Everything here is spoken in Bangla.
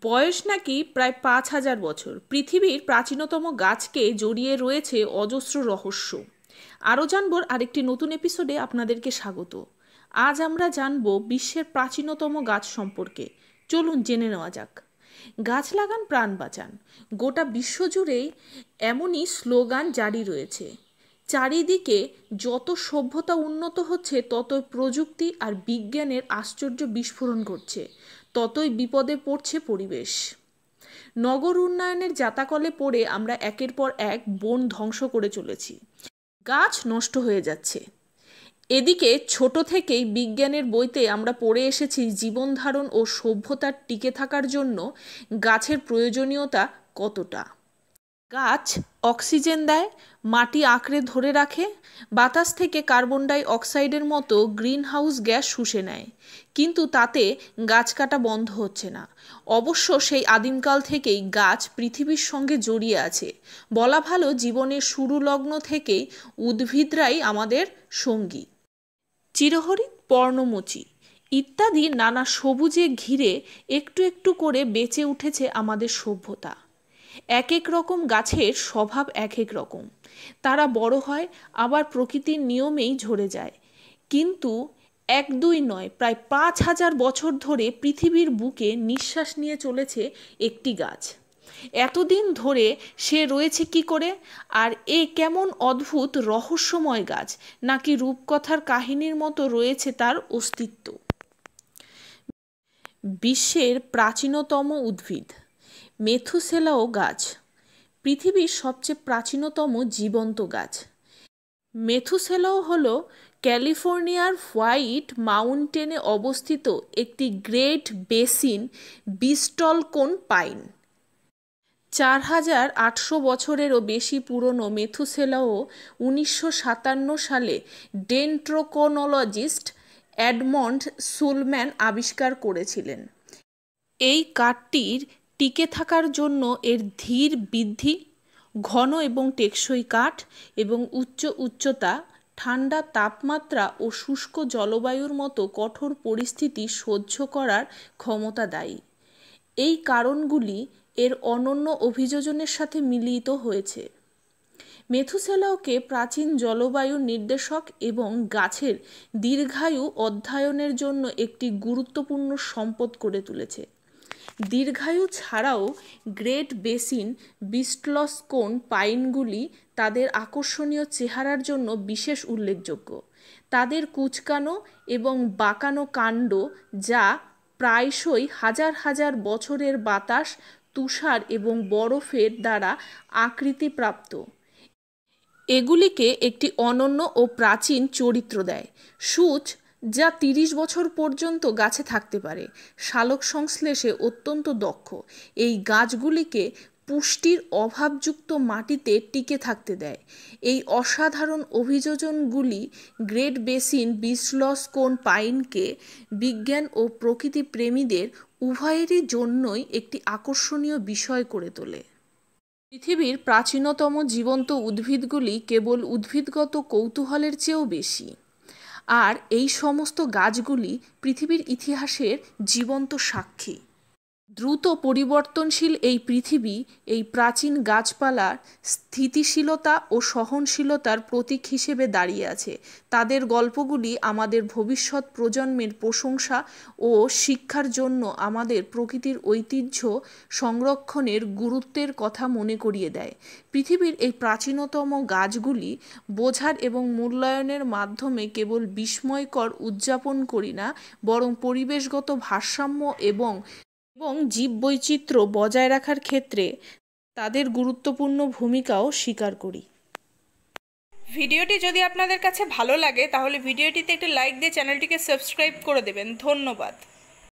বয়স নাকি প্রায় ৫,০০০ বছর। পৃথিবীর প্রাচীনতম গাছকে জড়িয়ে রয়েছে অজস্র রহস্য। আরও জানব আরেকটি নতুন এপিসোডে আপনাদেরকে স্বাগত। আজ আমরা জানব বিশ্বের প্রাচীনতম গাছ সম্পর্কে। চলুন জেনে নেওয়া যাক। গাছ লাগান প্রাণ বাঁচান। গোটা বিশ্বজুড়েই এমনই স্লোগান জারি রয়েছে। চারিদিকে যত সভ্যতা উন্নত হচ্ছে, ততই প্রযুক্তি আর বিজ্ঞানের আশ্চর্য বিস্ফোরণ ঘটছে, ততই বিপদে পড়ছে পরিবেশ। নগর উন্নয়নের জাতাকলে পড়ে আমরা একের পর এক বন ধ্বংস করে চলেছি। গাছ নষ্ট হয়ে যাচ্ছে। এদিকে ছোট থেকেই বিজ্ঞানের বইতে আমরা পড়ে এসেছি জীবনধারণ ও সভ্যতার টিকে থাকার জন্য গাছের প্রয়োজনীয়তা কতটা। গাছ অক্সিজেন দেয়, মাটি আঁকড়ে ধরে রাখে, বাতাস থেকে কার্বন ডাই অক্সাইডের মতো গ্রিন হাউস গ্যাস শুষে নেয়। কিন্তু তাতে গাছ কাটা বন্ধ হচ্ছে না। অবশ্য সেই আদিমকাল থেকেই গাছ পৃথিবীর সঙ্গে জড়িয়ে আছে। বলা ভালো, জীবনের শুরু লগ্ন থেকেই উদ্ভিদরাই আমাদের সঙ্গী। চিরহরিৎ, পর্ণমোচী ইত্যাদি নানা সবুজে ঘিরে একটু একটু করে বেঁচে উঠেছে আমাদের সভ্যতা। এক এক রকম গাছের স্বভাব এক এক রকম। তারা বড় হয়, আবার প্রকৃতির নিয়মেই ঝরে যায়। কিন্তু এক দুই নয়, প্রায় ৫,০০০ বছর ধরে পৃথিবীর বুকে নিঃশ্বাস নিয়ে চলেছে একটি গাছ। এতদিন ধরে সে রয়েছে কি করে? আর এ কেমন অদ্ভুত রহস্যময় গাছ, নাকি রূপকথার কাহিনীর মতো রয়েছে তার অস্তিত্ব। বিশ্বের প্রাচীনতম উদ্ভিদ মেথুসেলাও গাছ। পৃথিবীর সবচেয়ে প্রাচীনতম জীবন্ত গাছ। মেথুসেলাও হল ক্যালিফোর্নিয়ার হোয়াইট মাউন্টেনে অবস্থিত একটি গ্রেট বেসিন বিস্টলকোন পাইন। ৪,৮০০ বছরেরও বেশি পুরনো মেথুসেলাও ১৯৫৭ সালে ডেন্ট্রোকোনোলজিস্ট এডমন্ড সুলম্যান আবিষ্কার করেছিলেন। এই কাঠটির টিকে থাকার জন্য এর ধীর বৃদ্ধি, ঘন এবং টেকসই কাঠ এবং উচ্চ উচ্চতা, ঠান্ডা তাপমাত্রা ও শুষ্ক জলবায়ুর মতো কঠোর পরিস্থিতি সহ্য করার ক্ষমতা দায়ী। এই কারণগুলি এর অনন্য অভিযোজনের সাথে মিলিত হয়েছে। মেথুসেলাওকে প্রাচীন জলবায়ুর নির্দেশক এবং গাছের দীর্ঘায়ু অধ্যয়নের জন্য একটি গুরুত্বপূর্ণ সম্পদ করে তুলেছে। দীর্ঘায়ু ছাড়াও গ্রেট বেসিন বিস্টলকোন পাইনগুলি তাদের আকর্ষণীয় চেহারার জন্য বিশেষ উল্লেখযোগ্য। তাদের কুঁচকানো এবং বাঁকানো কাণ্ড, যা প্রায়শই হাজার হাজার বছরের বাতাস, তুষার এবং বরফের দ্বারা আকৃতিপ্রাপ্ত, এগুলিকে একটি অনন্য ও প্রাচীন চরিত্র দেয়। সূচ, যা ৩০ বছর পর্যন্ত গাছে থাকতে পারে, সালোক সংশ্লেষে অত্যন্ত দক্ষ। এই গাছগুলিকে পুষ্টির অভাবযুক্ত মাটিতে টিকে থাকতে দেয়। এই অসাধারণ অভিযোজনগুলি গ্রেট বেসিন বিস্টলকোন পাইনকে বিজ্ঞান ও প্রকৃতি প্রেমীদের উভয়েরই জন্যই একটি আকর্ষণীয় বিষয় করে তোলে। পৃথিবীর প্রাচীনতম জীবন্ত উদ্ভিদগুলি কেবল উদ্ভিদগত কৌতূহলের চেয়েও বেশি। আর এই সমস্ত গাছগুলি পৃথিবীর ইতিহাসের জীবন্ত সাক্ষী। দ্রুত পরিবর্তনশীল এই পৃথিবী এই প্রাচীন গাছপালার স্থিতিশীলতা ও সহনশীলতার প্রতীক হিসেবে দাঁড়িয়ে আছে। তাদের গল্পগুলি আমাদের ভবিষ্যৎ প্রজন্মের প্রশংসা ও শিক্ষার জন্য আমাদের প্রকৃতির ঐতিহ্য সংরক্ষণের গুরুত্বের কথা মনে করিয়ে দেয়। পৃথিবীর এই প্রাচীনতম গাছগুলি বোঝার এবং মূল্যায়নের মাধ্যমে কেবল বিস্ময়কর উদযাপন করি না, বরং পরিবেশগত ভারসাম্য এবং জীববৈচিত্র্য বজায় রাখার ক্ষেত্রে তাদের গুরুত্বপূর্ণ ভূমিকাও স্বীকার করি। ভিডিওটি যদি আপনাদের কাছে ভালো লাগে তাহলে ভিডিওটিতে একটি লাইক দিয়ে চ্যানেলটিকে সাবস্ক্রাইব করে দেবেন। ধন্যবাদ।